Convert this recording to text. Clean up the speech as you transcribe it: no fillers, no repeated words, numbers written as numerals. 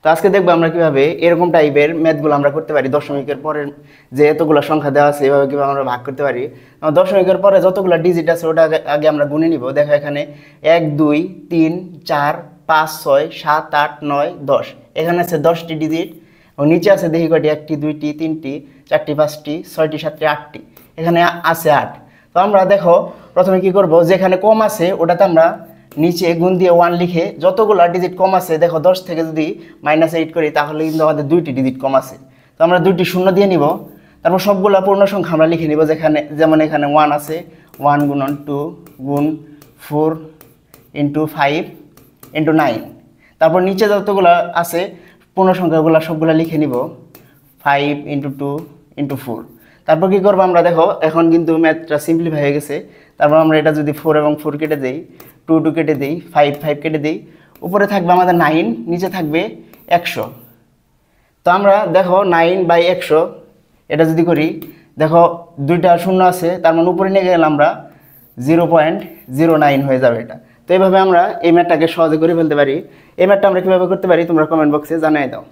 তো আজকে দেখবো আমরা কিভাবে এরকম টাইপের ম্যাথগুলো আমরা করতে পারি। দশমিকের পরের যে এতগুলো সংখ্যা দেওয়া আছে এভাবে কিভাবে আমরা ভাগ করতে পারি। দশমিকের পরে যতগুলো ডিজিট আছে ওটা আগে আমরা গুনে নিব। দেখো এখানে 1 2 3 4 5 6 7 8 9 10, এখানে আছে 10টি ডিজিট এবং নিচে আছে দেখি কয়টি, 1টি 2টি 3টি 4টি 5টি 6টি 7টি 8টি, এখানে আছে 8। তো আমরা দেখো প্রথমে কি করব, যেখানে কম আছে ওটাতে আমরা নিচে গুণ দিয়ে 1 লিখে যতগুলো ডিজিট কম আছে, দেখো 10 থেকে যদি -8 করি তাহলে কিন্তু আমাদের 2টি ডিজিট কম আছে। তো আমরা 2টি শূন্য দিয়ে নিব, তারপর সবগুলো পূর্ণ সংখ্যা আমরা লিখে নিব। যেমন এখানে 1 আছে, 1 গুণন 2 গুণ 4 ইন্টু 5 ইন্টু 9। তারপর নিচে যতগুলো আছে পূর্ণ সংখ্যাগুলো সবগুলো লিখে নিব, 5 ইন্টু 2 ইন্টু 4। তারপর কি করবো আমরা, দেখো এখন কিন্তু ম্যাথটা সিম্পলিফাই হয়ে গেছে। তারপর আমরা এটা যদি 4 এবং 4 কেটে দেই, 2 2 কেটে দেই, 5 5 কেটে দেই, উপরে থাকবে আমাদের 9, নিচে থাকবে 100। তো আমরা দেখো 9/100 এটা যদি করি, দেখো 2টা শূন্য আছে, তার মানে উপরে নিয়ে গেলে আমরা 0.09 হয়ে যাবে এটা। তো এইভাবে আমরা এই ম্যাথটাকে সহজে করে ফেলতে পারি। এই ম্যাথটা আমরা কীভাবে করতে পারি তোমরা কমেন্ট বক্সে জানিয়ে দাও।